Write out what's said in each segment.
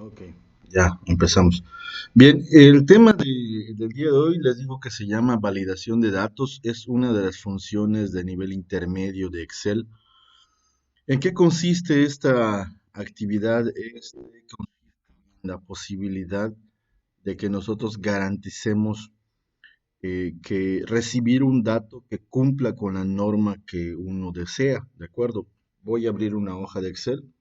Ok, ya empezamos. Bien, el tema del día de hoy les digo que se llama validación de datos. Es una de las funciones de nivel intermedio de Excel. ¿En qué consiste esta actividad? Es la posibilidad de que nosotros garanticemos que recibir un dato que cumpla con la norma que uno desea, ¿de acuerdo? Voy a abrir una hoja de Excel.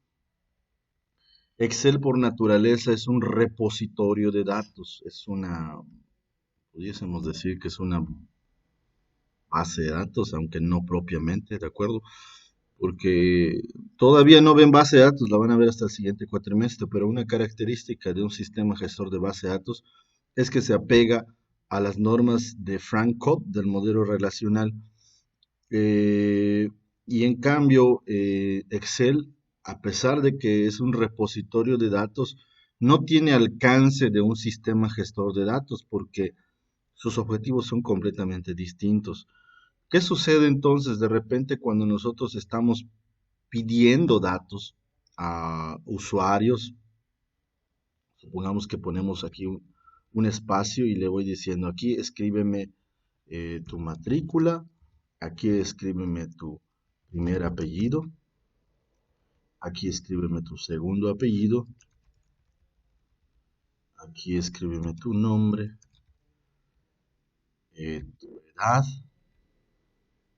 Excel por naturaleza es un repositorio de datos, pudiésemos decir que es una base de datos, aunque no propiamente, ¿de acuerdo? Porque todavía no ven base de datos, la van a ver hasta el siguiente cuatrimestre, pero una característica de un sistema gestor de base de datos es que se apega a las normas de Frank Cobb del modelo relacional. Eh, y en cambio, Excel, a pesar de que es un repositorio de datos, no tiene alcance de un sistema gestor de datos porque sus objetivos son completamente distintos. ¿Qué sucede entonces de repente cuando nosotros estamos pidiendo datos a usuarios? Supongamos que ponemos aquí un espacio y le voy diciendo, aquí escríbeme tu matrícula, aquí escríbeme tu primer apellido, aquí escríbeme tu segundo apellido, aquí escríbeme tu nombre, tu edad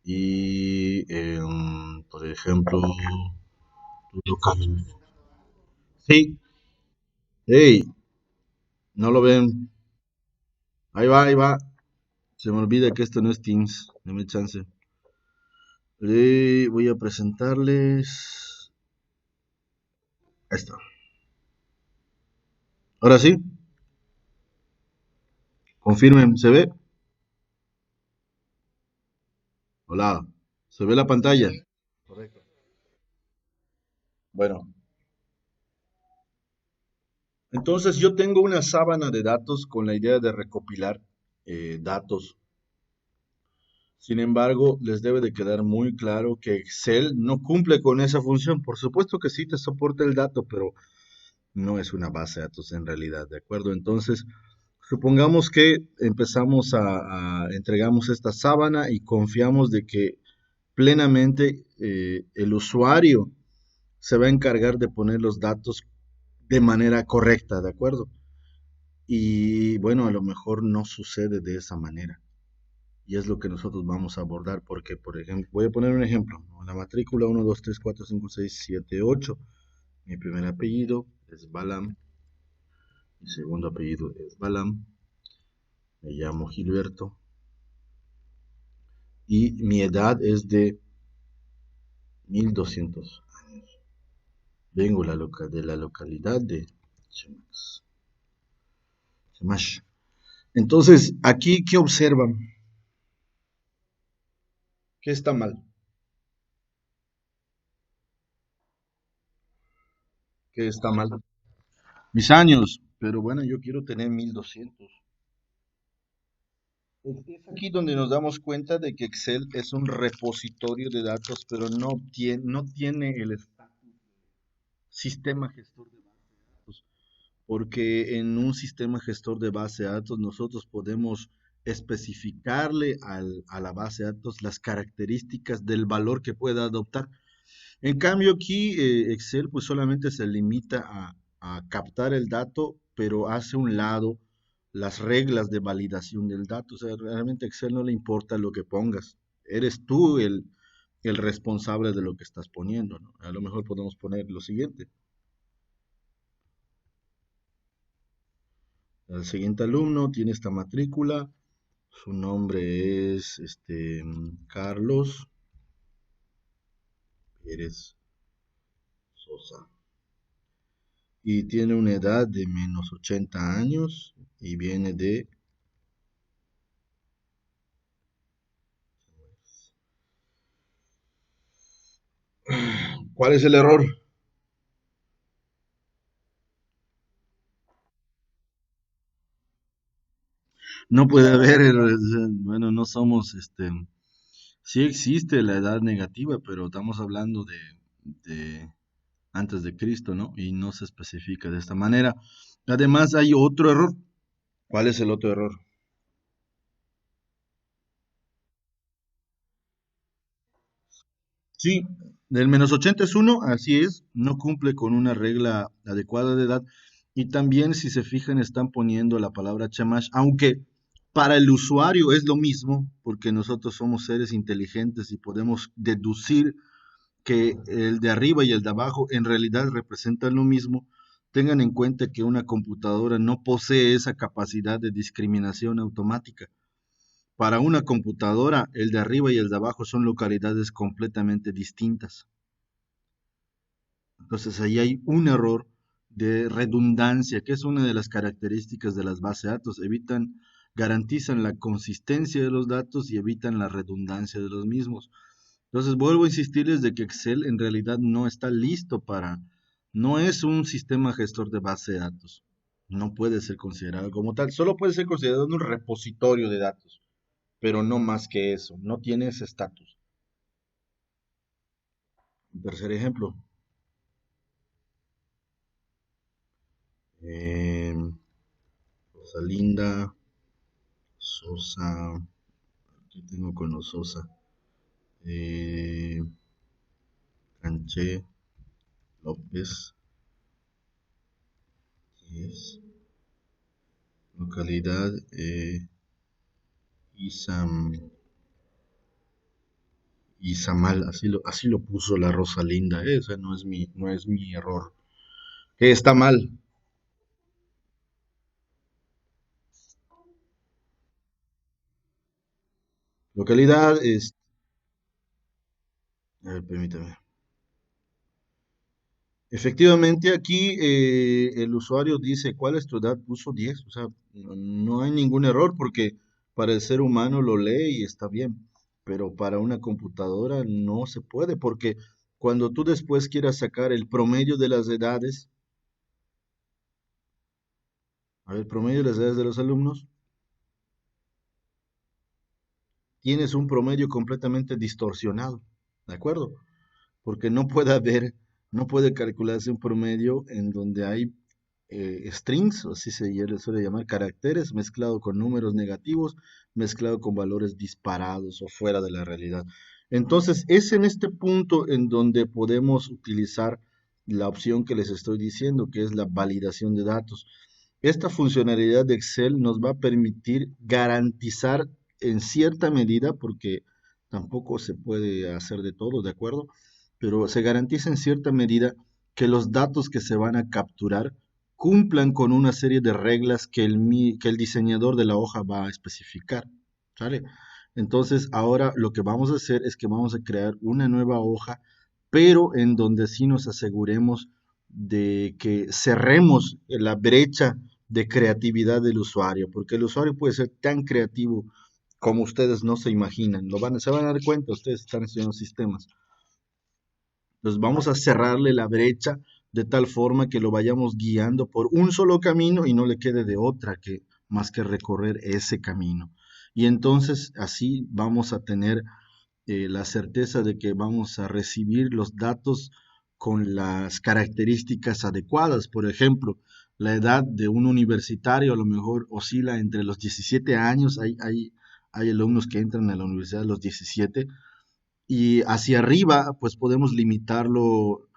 y, por ejemplo, tu localidad. Sí, hey, no lo ven. Ahí va, ahí va. Se me olvida que esto no es Teams. Dame chance. Voy a presentarles. Ahí está. Ahora sí, confirmen. ¿Se ve? Hola. ¿Se ve la pantalla? Correcto. Bueno, entonces yo tengo una sábana de datos con la idea de recopilar datos. Sin embargo, les debe de quedar muy claro que Excel no cumple con esa función. Por supuesto que sí te soporta el dato, pero no es una base de datos en realidad, ¿de acuerdo? Entonces, supongamos que empezamos entregamos esta sábana y confiamos de que plenamente el usuario se va a encargar de poner los datos de manera correcta, ¿de acuerdo? Y bueno, a lo mejor no sucede de esa manera. Y es lo que nosotros vamos a abordar, porque, por ejemplo, voy a poner un ejemplo, ¿no? La matrícula 1, 2, 3, 4, 5, 6, 7, 8. Mi primer apellido es Balam, mi segundo apellido es Balam, me llamo Gilberto y mi edad es de 1200 años. Vengo de la localidad de Chemax. Chemash. Entonces, aquí, ¿qué observan? ¿Qué está mal? ¿Qué está mal? Mis años, pero bueno, yo quiero tener 1200. Es aquí donde nos damos cuenta de que Excel es un repositorio de datos, pero no tiene el sistema gestor de datos, porque en un sistema gestor de base de datos nosotros podemos especificarle a la base de datos las características del valor que pueda adoptar. En cambio aquí Excel pues solamente se limita a captar el dato, pero hace un lado las reglas de validación del dato. O sea, realmente a Excel no le importa lo que pongas. Eres tú el responsable de lo que estás poniendo, ¿no? A lo mejor podemos poner lo siguiente. El siguiente alumno tiene esta matrícula. Su nombre es Carlos Pérez Sosa. Y tiene una edad de menos 80 años y viene de... ¿Cuál es el error? No puede haber, bueno, no somos, sí existe la edad negativa, pero estamos hablando de antes de Cristo, ¿no? Y no se especifica de esta manera. Además, hay otro error. ¿Cuál es el otro error? Sí, del -80 es uno, así es, no cumple con una regla adecuada de edad. Y también, si se fijan, están poniendo la palabra chamash, aunque para el usuario es lo mismo, porque nosotros somos seres inteligentes y podemos deducir que el de arriba y el de abajo en realidad representan lo mismo. Tengan en cuenta que una computadora no posee esa capacidad de discriminación automática. Para una computadora, el de arriba y el de abajo son localidades completamente distintas. Entonces ahí hay un error de redundancia, que es una de las características de las bases de datos. Garantizan la consistencia de los datos y evitan la redundancia de los mismos. Entonces vuelvo a insistirles de que Excel en realidad no está listo no es un sistema gestor de base de datos. No puede ser considerado como tal. Solo puede ser considerado un repositorio de datos, pero no más que eso. No tiene ese estatus. Un tercer ejemplo. Eh, Rosalinda Sosa. ¿Qué tengo con los Sosa? Eh, Canché López. Yes. Localidad Isam, Izamal, así lo puso la Rosalinda. Ese no es mi error. ¿Qué está mal? Localidad es. A ver, permítame. Efectivamente, aquí el usuario dice cuál es tu edad, puso 10, o sea, no hay ningún error porque para el ser humano lo lee y está bien, pero para una computadora no se puede porque cuando tú después quieras sacar el promedio de las edades, a ver, promedio de las edades de los alumnos, tienes un promedio completamente distorsionado, ¿de acuerdo? Porque no puede calcularse un promedio en donde hay strings, o así le suele llamar, caracteres, mezclado con números negativos, mezclado con valores disparados o fuera de la realidad. Entonces, es en este punto en donde podemos utilizar la opción que les estoy diciendo, que es la validación de datos. Esta funcionalidad de Excel nos va a permitir garantizar en cierta medida, porque tampoco se puede hacer de todo, ¿de acuerdo? Pero se garantiza en cierta medida que los datos que se van a capturar cumplan con una serie de reglas que el diseñador de la hoja va a especificar, ¿sale? Entonces, ahora lo que vamos a hacer es que vamos a crear una nueva hoja, pero en donde sí nos aseguremos de que cerremos la brecha de creatividad del usuario, porque el usuario puede ser tan creativo como ustedes no se imaginan. Se van a dar cuenta, ustedes están estudiando sistemas. Entonces vamos a cerrarle la brecha de tal forma que lo vayamos guiando por un solo camino y no le quede de otra que más que recorrer ese camino. Y entonces así vamos a tener la certeza de que vamos a recibir los datos con las características adecuadas. Por ejemplo, la edad de un universitario a lo mejor oscila entre los 17 años. Hay alumnos que entran a la universidad a los 17 y hacia arriba, pues podemos limitarlo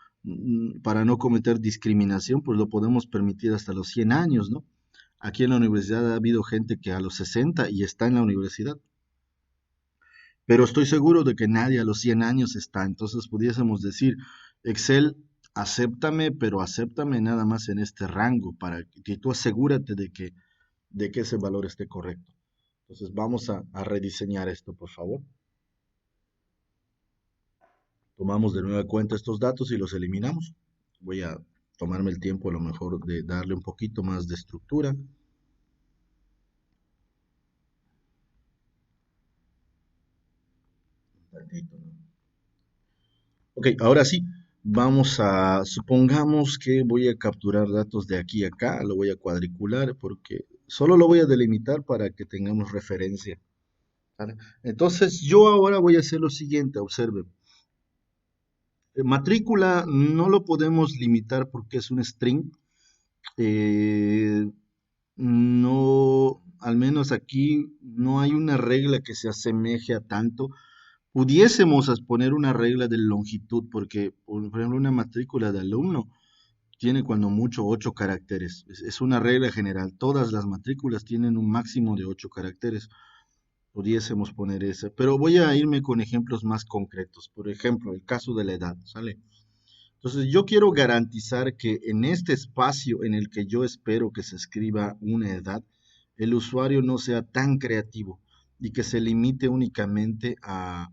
para no cometer discriminación, pues lo podemos permitir hasta los 100 años, ¿no? Aquí en la universidad ha habido gente que a los 60 y está en la universidad, pero estoy seguro de que nadie a los 100 años está. Entonces pudiésemos decir, Excel, acéptame, pero acéptame nada más en este rango para que tú asegúrate de que ese valor esté correcto. Entonces vamos a rediseñar esto, por favor. Tomamos de nueva cuenta estos datos y los eliminamos. Voy a tomarme el tiempo a lo mejor de darle un poquito más de estructura. Tantito, ¿no? Ok, ahora sí, supongamos que voy a capturar datos de aquí a acá, lo voy a cuadricular porque solo lo voy a delimitar para que tengamos referencia. ¿Vale? Entonces yo ahora voy a hacer lo siguiente, observen. Matrícula no lo podemos limitar porque es un string. Eh, no, al menos aquí no hay una regla que se asemeje a tanto. Pudiésemos poner una regla de longitud, porque, por ejemplo, una matrícula de alumno tiene cuando mucho 8 caracteres. Es una regla general. Todas las matrículas tienen un máximo de 8 caracteres. Pudiésemos poner esa. Pero voy a irme con ejemplos más concretos. Por ejemplo, el caso de la edad, ¿sale? Entonces, yo quiero garantizar que en este espacio en el que yo espero que se escriba una edad, el usuario no sea tan creativo y que se limite únicamente a,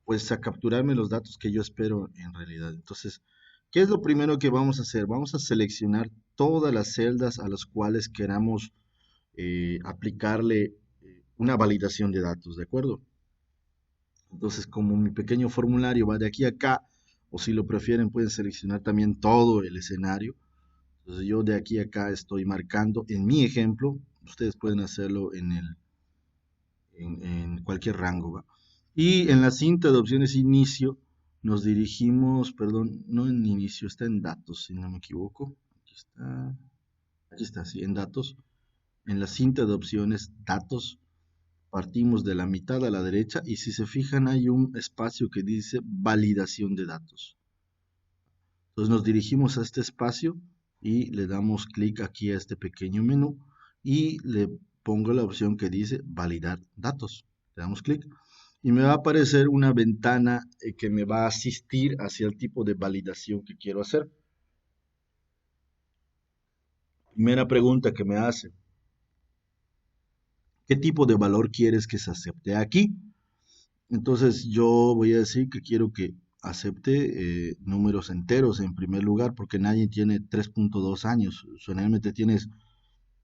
pues, a capturarme los datos que yo espero en realidad. Entonces, ¿qué es lo primero que vamos a hacer? Vamos a seleccionar todas las celdas a las cuales queramos aplicarle una validación de datos, ¿de acuerdo? Entonces, como mi pequeño formulario va de aquí a acá, o si lo prefieren, pueden seleccionar también todo el escenario. Entonces, yo de aquí a acá estoy marcando en mi ejemplo, ustedes pueden hacerlo en cualquier rango, ¿va? Y en la cinta de opciones inicio, nos dirigimos, perdón, no en inicio, está en datos, si no me equivoco. Aquí está, sí, en datos. En la cinta de opciones, datos, partimos de la mitad a la derecha y si se fijan hay un espacio que dice validación de datos. Entonces nos dirigimos a este espacio y le damos clic aquí a este pequeño menú y le pongo la opción que dice validar datos. Le damos clic y me va a aparecer una ventana que me va a asistir hacia el tipo de validación que quiero hacer. Primera pregunta que me hace, ¿qué tipo de valor quieres que se acepte aquí? Entonces yo voy a decir que quiero que acepte números enteros en primer lugar, porque nadie tiene 3.2 años. Generalmente tienes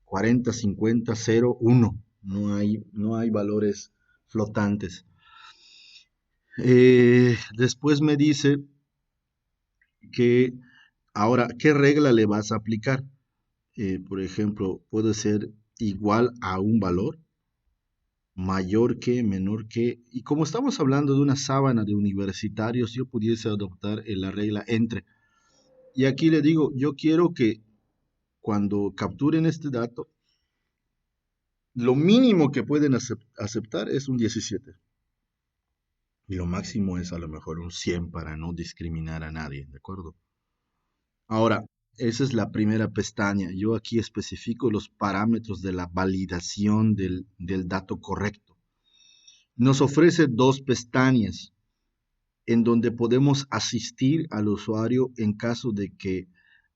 40, 50, 0, 1. No hay valores flotantes. Después me dice que ahora, ¿qué regla le vas a aplicar? Por ejemplo, puede ser igual a un valor, mayor que, menor que, y como estamos hablando de una sábana de universitarios, yo pudiese adoptar la regla entre. Y aquí le digo, yo quiero que cuando capturen este dato, lo mínimo que pueden aceptar es un 17. Y lo máximo es a lo mejor un 100 para no discriminar a nadie, ¿de acuerdo? Ahora, esa es la primera pestaña. Yo aquí especifico los parámetros de la validación del dato correcto. Nos ofrece dos pestañas en donde podemos asistir al usuario en caso de que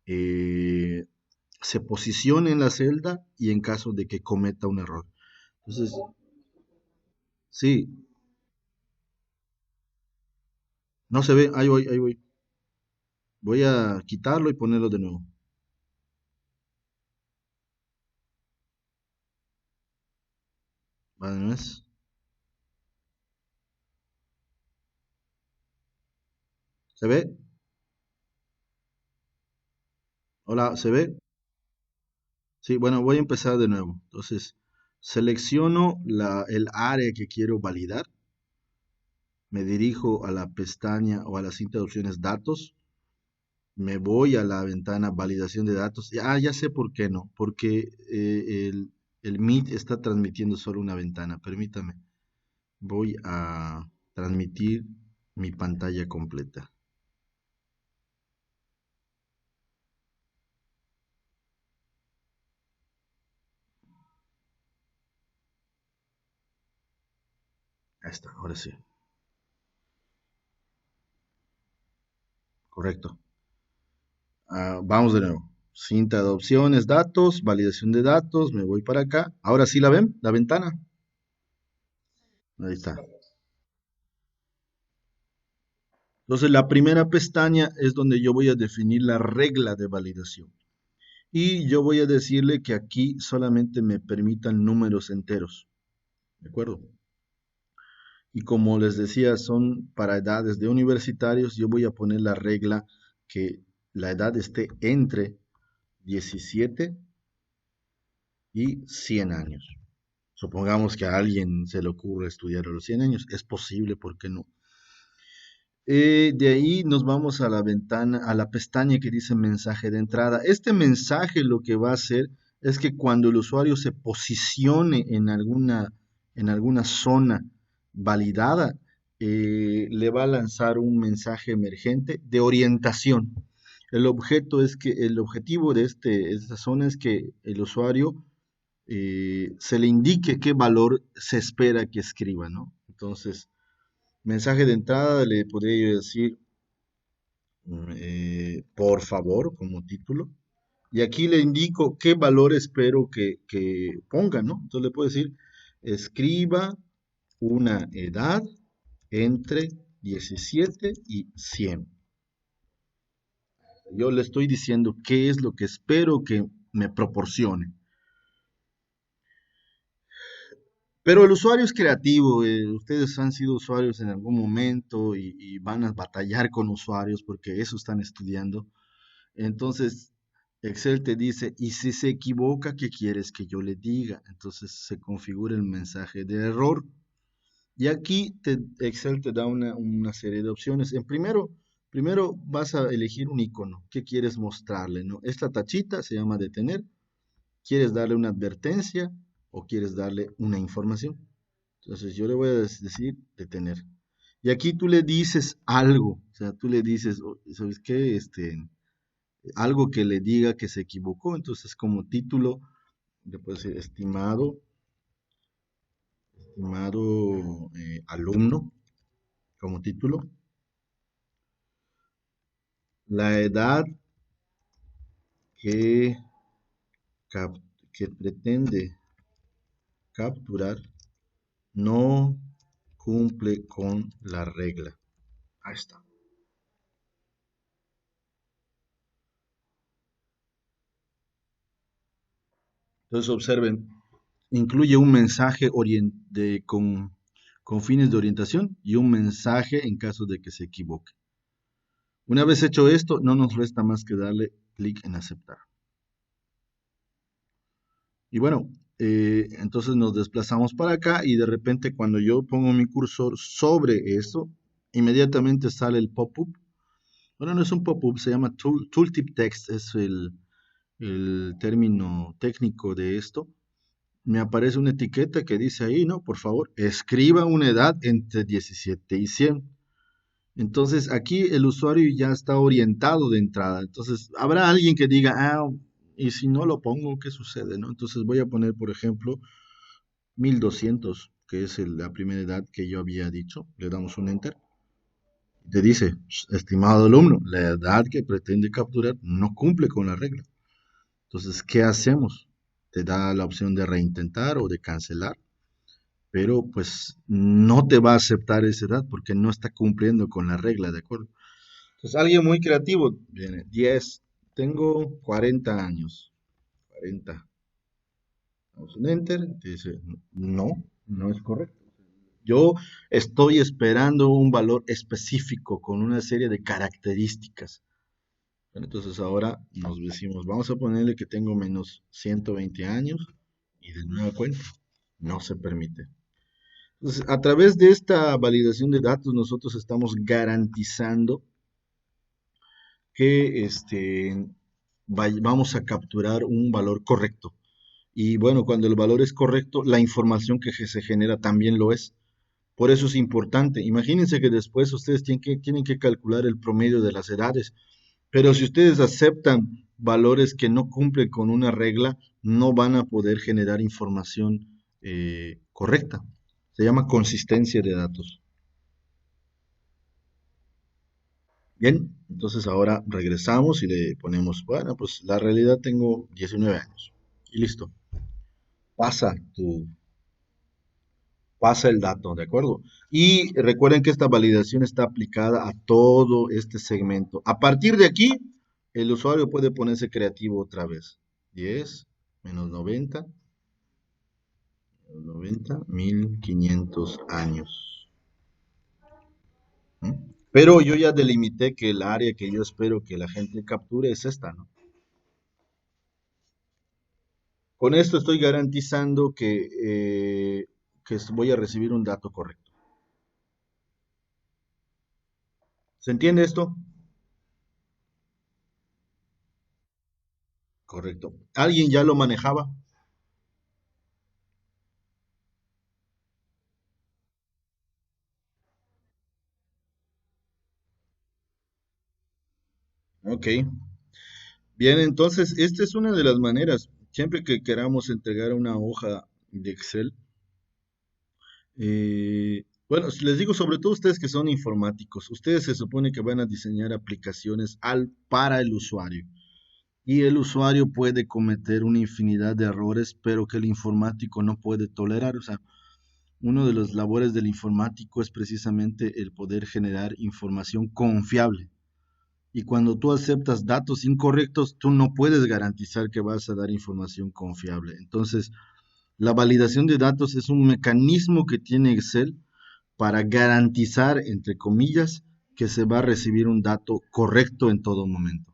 eh, se posicione en la celda y en caso de que cometa un error. Entonces, sí, no se ve, ahí voy, ahí voy. Voy a quitarlo y ponerlo de nuevo. ¿Vale? ¿No es? ¿Se ve? Hola, ¿se ve? Sí, bueno, voy a empezar de nuevo. Entonces, selecciono el área que quiero validar, me dirijo a la pestaña o a la cinta de opciones datos, me voy a la ventana validación de datos. Ya sé por qué no, porque el Meet está transmitiendo solo una ventana. Permítame, voy a transmitir mi pantalla completa. Ahí está, ahora sí, correcto. Vamos de nuevo. Cinta de opciones, datos, validación de datos, me voy para acá. Ahora sí la ven, la ventana. Ahí está. Entonces, la primera pestaña es donde yo voy a definir la regla de validación. Y yo voy a decirle que aquí solamente me permitan números enteros. ¿De acuerdo? Y como les decía, son para edades de universitarios. Yo voy a poner la regla que la edad esté entre 17 y 100 años. Supongamos que a alguien se le ocurre estudiar a los 100 años. Es posible, ¿por qué no? De ahí nos vamos a la ventana, a la pestaña que dice mensaje de entrada. Este mensaje lo que va a hacer es que cuando el usuario se posicione en alguna zona validada, le va a lanzar un mensaje emergente de orientación. El objetivo de esta zona es que el usuario se le indique qué valor se espera que escriba, ¿no? Entonces, mensaje de entrada le podría yo decir, por favor, como título. Y aquí le indico qué valor espero que ponga, ¿no? Entonces le puedo decir, escriba una edad entre 17 y 100. Yo le estoy diciendo qué es lo que espero que me proporcione. Pero el usuario es creativo, ustedes han sido usuarios en algún momento y van a batallar con usuarios porque eso están estudiando. Entonces, Excel te dice, y si se equivoca, ¿qué quieres que yo le diga? Entonces se configura el mensaje de error. Y aquí Excel te da una serie de opciones. Primero vas a elegir un icono. ¿Qué quieres mostrarle, no? Esta tachita se llama detener. ¿Quieres darle una advertencia o quieres darle una información? Entonces yo le voy a decir detener. Y aquí tú le dices algo. O sea, tú le dices, "Oh, ¿sabes qué? Algo que le diga que se equivocó. Entonces, como título, le puedo decir, estimado alumno, como título, la edad que, que pretende capturar no cumple con la regla. Ahí está. Entonces, observen, incluye un mensaje con fines de orientación y un mensaje en caso de que se equivoque. Una vez hecho esto, no nos resta más que darle clic en aceptar. Y bueno, entonces nos desplazamos para acá y de repente cuando yo pongo mi cursor sobre esto, inmediatamente sale el pop-up. Bueno, no es un pop-up, se llama Tooltip Text, es el término técnico de esto. Me aparece una etiqueta que dice ahí, ¿no? Por favor, escriba una edad entre 17 y 100. Entonces aquí el usuario ya está orientado de entrada. Entonces habrá alguien que diga, y si no lo pongo, ¿qué sucede, no? Entonces voy a poner, por ejemplo, 1200, que es la primera edad que yo había dicho. Le damos un enter. Te dice, estimado alumno, la edad que pretende capturar no cumple con la regla. Entonces, ¿qué hacemos? Te da la opción de reintentar o de cancelar, pero pues no te va a aceptar esa edad porque no está cumpliendo con la regla, ¿de acuerdo? Entonces, alguien muy creativo viene, 10, tengo 40 años, 40. Damos un enter, te dice, no, no es correcto. Yo estoy esperando un valor específico con una serie de características. Bueno, entonces ahora nos decimos, vamos a ponerle que tengo menos 120 años y de nueva cuenta, no se permite. Entonces, a través de esta validación de datos, nosotros estamos garantizando que vamos a capturar un valor correcto. Y bueno, cuando el valor es correcto, la información que se genera también lo es. Por eso es importante. Imagínense que después ustedes tienen que calcular el promedio de las edades, pero si ustedes aceptan valores que no cumplen con una regla, no van a poder generar información correcta. Se llama consistencia de datos. Bien, entonces ahora regresamos y le ponemos, bueno, pues la realidad tengo 19 años. Y listo. Pasa tu, pasa el dato, ¿de acuerdo? Y recuerden que esta validación está aplicada a todo este segmento. A partir de aquí, el usuario puede ponerse creativo otra vez. 10 menos 90, 1500 años. ¿Mm? Pero yo ya delimité que el área que yo espero que la gente capture es esta, ¿no? Con esto estoy garantizando que voy a recibir un dato correcto. ¿Se entiende esto? Correcto. ¿Alguien ya lo manejaba? Ok. Bien, entonces, esta es una de las maneras. Siempre que queramos entregar una hoja de Excel, bueno, les digo sobre todo ustedes que son informáticos, ustedes se supone que van a diseñar aplicaciones para el usuario. Y el usuario puede cometer una infinidad de errores, pero que el informático no puede tolerar. O sea, uno de los labores del informático es precisamente el poder generar información confiable. Y cuando tú aceptas datos incorrectos, tú no puedes garantizar que vas a dar información confiable. Entonces, la validación de datos es un mecanismo que tiene Excel para garantizar, entre comillas, que se va a recibir un dato correcto en todo momento.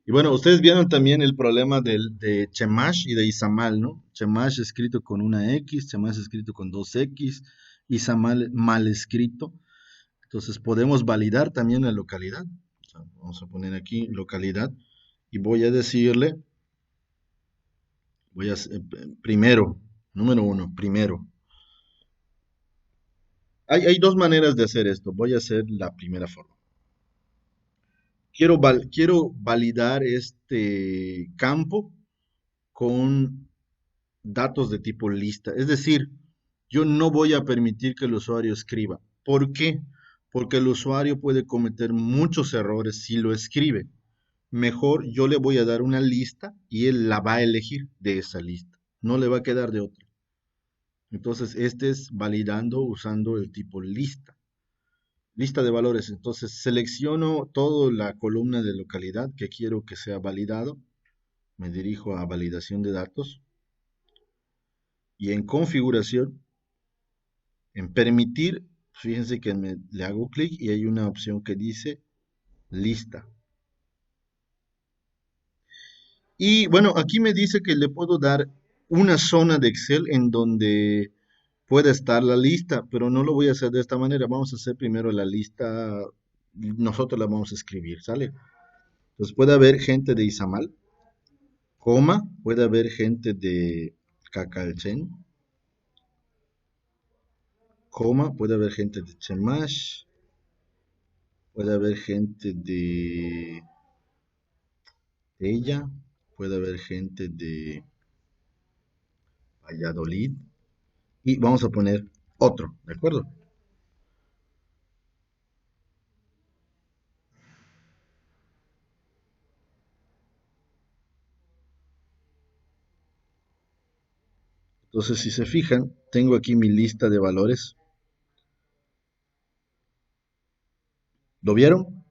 Y bueno, ustedes vieron también el problema de Chemash y de Izamal, ¿no? Chemash escrito con una X, Chemash escrito con dos X, Izamal mal escrito. Entonces podemos validar también la localidad. O sea, vamos a poner aquí localidad y voy a decirle, primero, número uno, primero. Hay dos maneras de hacer esto. Voy a hacer la primera forma. Quiero validar este campo con datos de tipo lista. Es decir, yo no voy a permitir que el usuario escriba. ¿Por qué? Porque el usuario puede cometer muchos errores si lo escribe. Mejor yo le voy a dar una lista y él la va a elegir de esa lista. No le va a quedar de otra. Entonces, este es validando usando el tipo lista. Lista de valores. Entonces, selecciono toda la columna de localidad que quiero que sea validado. Me dirijo a validación de datos y en configuración, en permitir, fíjense que le hago clic y hay una opción que dice lista. Y bueno, aquí me dice que le puedo dar una zona de Excel en donde pueda estar la lista, pero no lo voy a hacer de esta manera. Vamos a hacer primero la lista, nosotros la vamos a escribir, ¿sale? Entonces puede haber gente de Izamal, coma, puede haber gente de Cacalchen, coma, puede haber gente de Chemash, puede haber gente de ella, puede haber gente de Valladolid y vamos a poner otro, ¿de acuerdo? Entonces, si se fijan, tengo aquí mi lista de valores. ¿Lo vieron?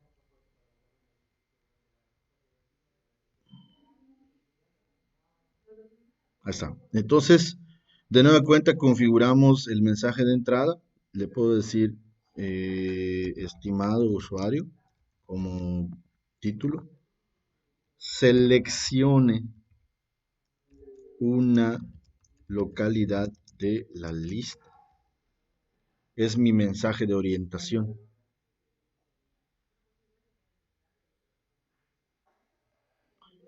Ahí está. Entonces, de nueva cuenta, configuramos el mensaje de entrada. Le puedo decir, estimado usuario, como título. Seleccione una localidad de la lista. Es mi mensaje de orientación.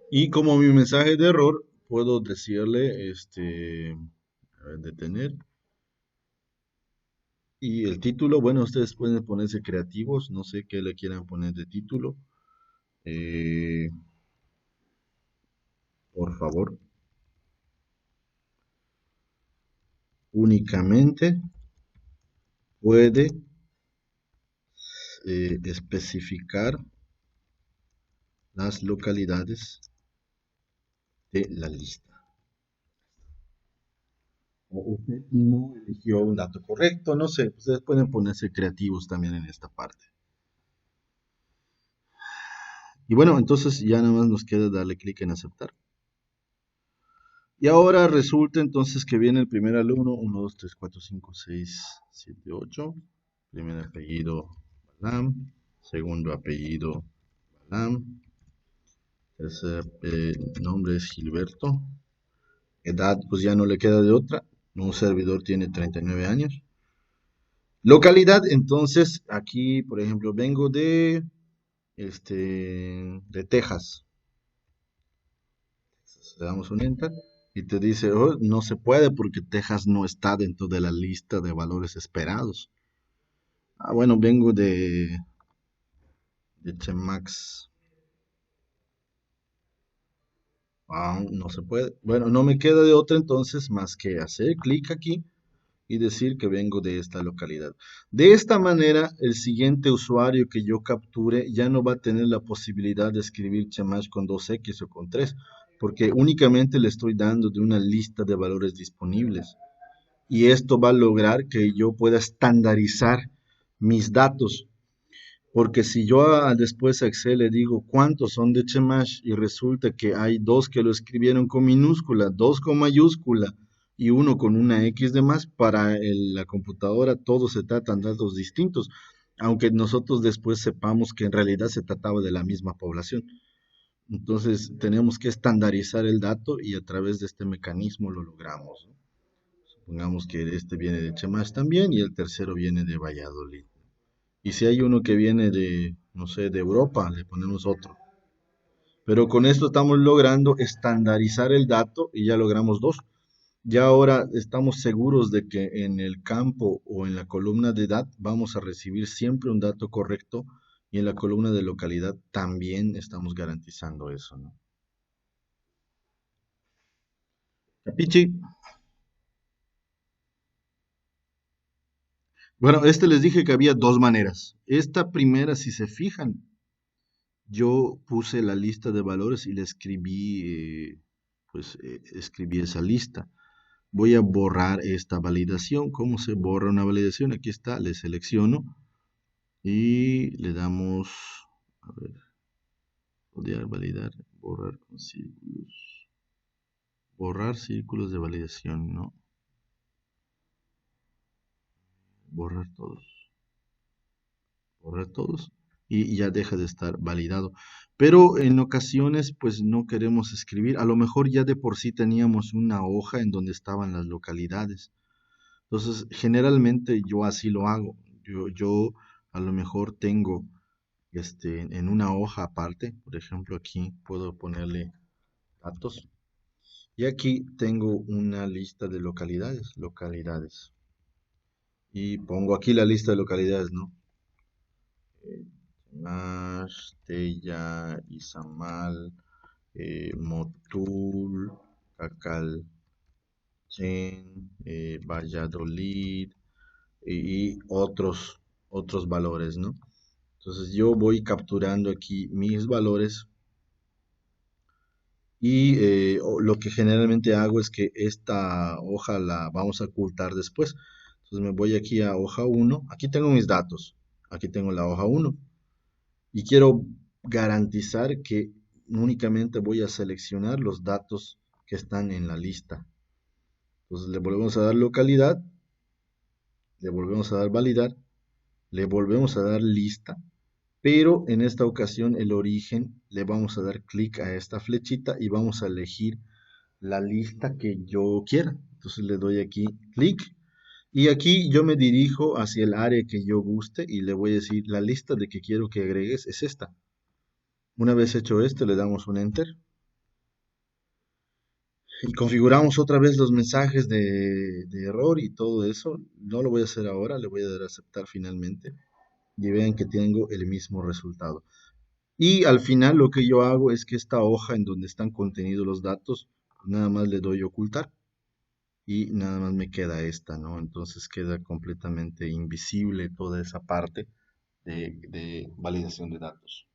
Y como mi mensaje de error, puedo decirle, a ver, detener. Y el título, bueno, ustedes pueden ponerse creativos, no sé qué le quieran poner de título. Eh, por favor, únicamente puede especificar las localidades de la lista. O usted no eligió un dato correcto, no sé, ustedes pueden ponerse creativos también en esta parte. Y bueno, entonces ya nada más nos queda darle clic en aceptar. Y ahora resulta entonces que viene el primer alumno, 1, 2, 3, 4, 5, 6, 7, 8. Primer apellido, Balam. Segundo apellido, Balam. Tercer nombre es Gilberto. Edad, pues ya no le queda de otra. Un servidor tiene 39 años. Localidad, entonces, aquí, por ejemplo, vengo de Texas. Le damos un enter y te dice, "Oh, no se puede porque Texas no está dentro de la lista de valores esperados. Ah, bueno, vengo de Chemax. Ah, no se puede. Bueno, no me queda de otra entonces más que hacer clic aquí y decir que vengo de esta localidad. De esta manera, el siguiente usuario que yo capture ya no va a tener la posibilidad de escribir Chamash con dos x o con tres, porque únicamente le estoy dando de una lista de valores disponibles. Y esto va a lograr que yo pueda estandarizar mis datos. Porque si yo después a Excel le digo cuántos son de Chemash y resulta que hay dos que lo escribieron con minúscula, dos con mayúscula y uno con una X de más, para la computadora todos se tratan de datos distintos, aunque nosotros después sepamos que en realidad se trataba de la misma población. Entonces tenemos que estandarizar el dato y a través de este mecanismo lo logramos, ¿no? Supongamos que este viene de Chemash también y el tercero viene de Valladolid. Y si hay uno que viene de, no sé, de Europa, le ponemos otro. Pero con esto estamos logrando estandarizar el dato y ya logramos dos. Ya ahora estamos seguros de que en el campo o en la columna de edad vamos a recibir siempre un dato correcto y en la columna de localidad también estamos garantizando eso, ¿no? Capichi. Bueno, les dije que había dos maneras. Esta primera, si se fijan, yo puse la lista de valores y le escribí, escribí esa lista. Voy a borrar esta validación. ¿Cómo se borra una validación? Aquí está, le selecciono y le damos, a ver, odiar, validar, borrar con círculos, borrar círculos de validación, ¿no? Borrar todos, borrar todos y ya deja de estar validado. Pero en ocasiones, pues no queremos escribir. A lo mejor ya de por sí teníamos una hoja en donde estaban las localidades. Entonces, generalmente yo así lo hago. Yo a lo mejor tengo en una hoja aparte, por ejemplo, aquí puedo ponerle datos. Y aquí tengo una lista de localidades, localidades. Y pongo aquí la lista de localidades, ¿no? Nash, Tella, Izamal, Motul, Cacalchen, Valladolid y otros valores, ¿no? Entonces yo voy capturando aquí mis valores y lo que generalmente hago es que esta hoja la vamos a ocultar después. Entonces me voy aquí a hoja uno. Aquí tengo mis datos, aquí tengo la hoja uno y quiero garantizar que únicamente voy a seleccionar los datos que están en la lista. Entonces le volvemos a dar localidad, le volvemos a dar validar, le volvemos a dar lista, pero en esta ocasión el origen le vamos a dar clic a esta flechita y vamos a elegir la lista que yo quiera. Entonces le doy aquí clic y aquí yo me dirijo hacia el área que yo guste y le voy a decir la lista de que quiero que agregues es esta. Una vez hecho esto le damos un enter y configuramos otra vez los mensajes de error y todo eso. No lo voy a hacer ahora, le voy a dar a aceptar finalmente y vean que tengo el mismo resultado. Y al final lo que yo hago es que esta hoja en donde están contenidos los datos, nada más le doy ocultar y nada más me queda esta, ¿no? Entonces queda completamente invisible toda esa parte de validación de datos.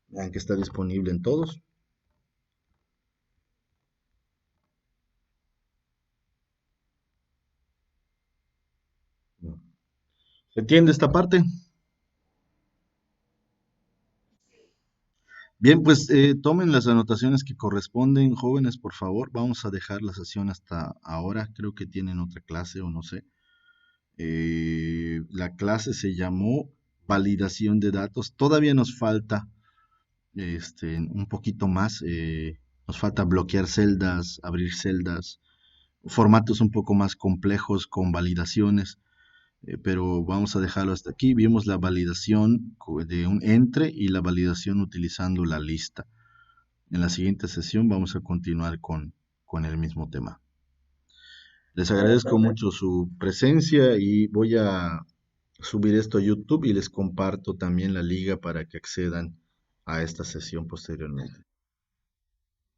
Vean que está disponible en todos. ¿Se entiende esta parte? Bien, pues tomen las anotaciones que corresponden, jóvenes, por favor. Vamos a dejar la sesión hasta ahora. Creo que tienen otra clase o no sé. La clase se llamó validación de datos. Todavía nos falta un poquito más. Nos falta bloquear celdas, abrir celdas, formatos un poco más complejos con validaciones, pero vamos a dejarlo hasta aquí. Vimos la validación de un entre y la validación utilizando la lista. En la siguiente sesión vamos a continuar con el mismo tema. Les agradezco mucho su presencia y voy a subir esto a YouTube y les comparto también la liga para que accedan a esta sesión posteriormente.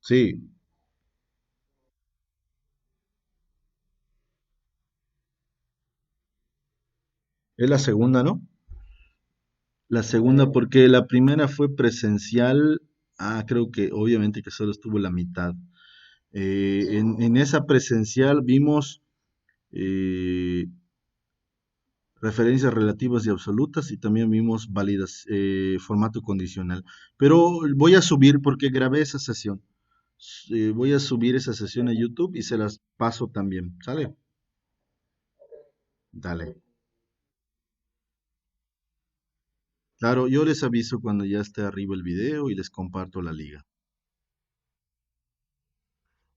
Sí, es la segunda, ¿no? La segunda porque la primera fue presencial. Ah, creo que obviamente que solo estuvo la mitad. En esa presencial vimos eh, referencias relativas y absolutas y también vimos válidas, formato condicional. Pero voy a subir porque grabé esa sesión. Voy a subir esa sesión a YouTube y se las paso también. ¿Sale? Dale. Claro, yo les aviso cuando ya esté arriba el video y les comparto la liga.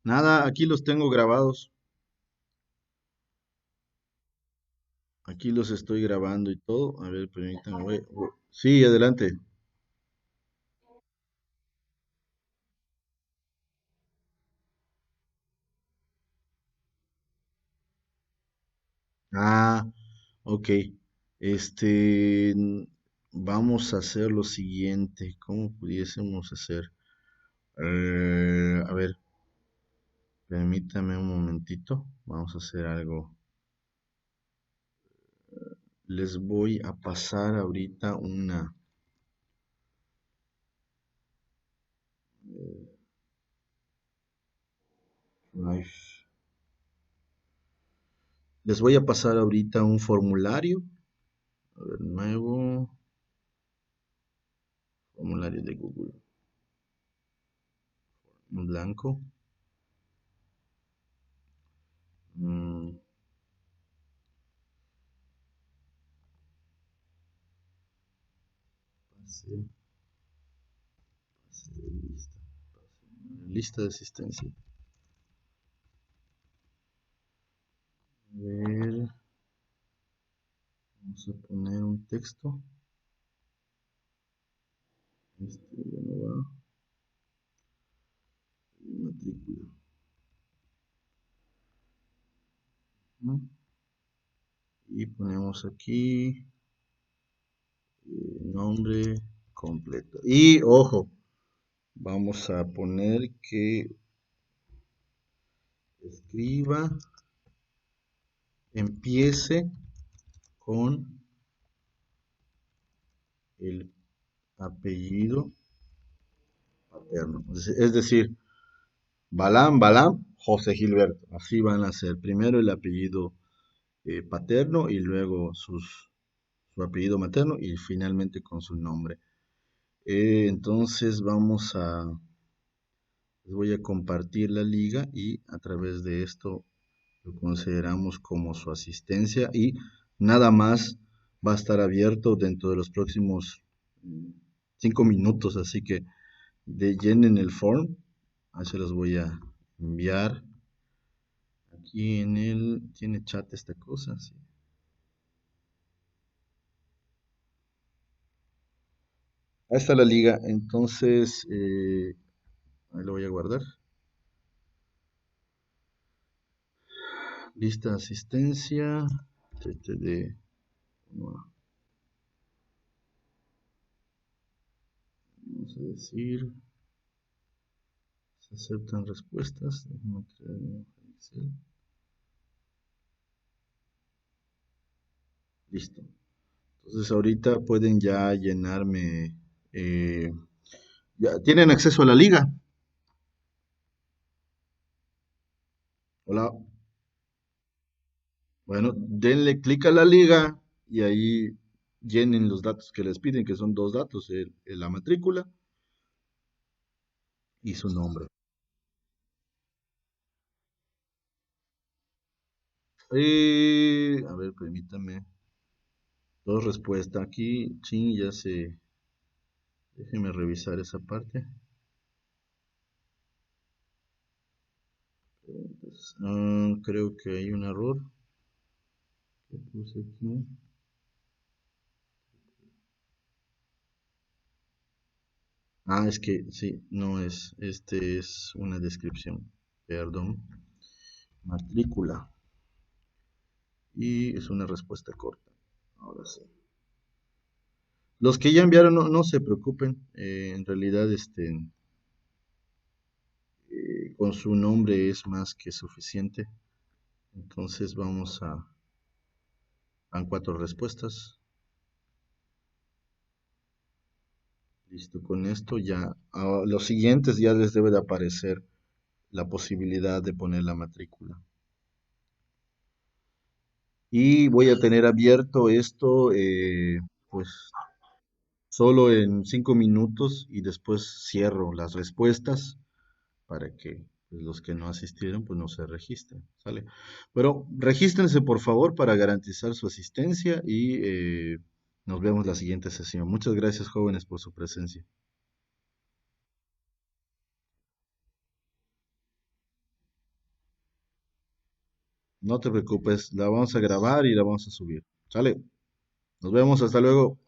Nada, aquí los tengo grabados. Aquí los estoy grabando y todo. A ver, permítanme. Sí, adelante. Ah, ok. Vamos a hacer lo siguiente. ¿Cómo pudiésemos hacer? A ver, permítame un momentito. Vamos a hacer algo. Les voy a pasar ahorita una live. Les voy a pasar ahorita un formulario. A ver, nuevo formulario de Google. En blanco. Mm, pase, pase de lista. Lista de asistencia. A ver, vamos a poner un texto. Ya no va. Matrícula. ¿No? Y ponemos aquí nombre completo. Y ojo, vamos a poner que escriba, empiece con el apellido paterno. Es decir, Balam, José Gilberto. Así van a ser. Primero el apellido paterno y luego su apellido materno y finalmente con su nombre. Entonces les voy a compartir la liga y a través de esto lo consideramos como su asistencia y nada más va a estar abierto dentro de los próximos 5 minutos, así que llenen el form, ahí se los voy a enviar. Aquí tiene chat esta cosa, sí. Ahí está la liga, entonces ahí lo voy a guardar. Lista de asistencia, TTD, no, vamos a decir, se aceptan respuestas. Déjame crear un Excel. Listo. Entonces ahorita pueden ya llenarme. Ya tienen acceso a la liga. Hola. Bueno, denle clic a la liga y ahí llenen los datos que les piden, que son dos datos, la matrícula y su nombre. A ver, permítame. Dos respuestas. Aquí, ching, ya se. Déjeme revisar esa parte. creo que hay un error que puse aquí. Ah, es que sí, no es. Este es una descripción. Perdón. Matrícula. Y es una respuesta corta. Ahora sí. Los que ya enviaron, no, no se preocupen. En realidad, con su nombre es más que suficiente. Entonces vamos a... Han cuatro respuestas. Listo, con esto ya. A los siguientes ya les debe de aparecer la posibilidad de poner la matrícula. Y voy a tener abierto esto, pues solo en 5 minutos y después cierro las respuestas para que pues, los que no asistieron pues no se registren, ¿sale? Pero regístrense por favor para garantizar su asistencia y nos vemos la siguiente sesión. Muchas gracias jóvenes por su presencia. No te preocupes, la vamos a grabar y la vamos a subir. ¿Sale? Nos vemos, hasta luego.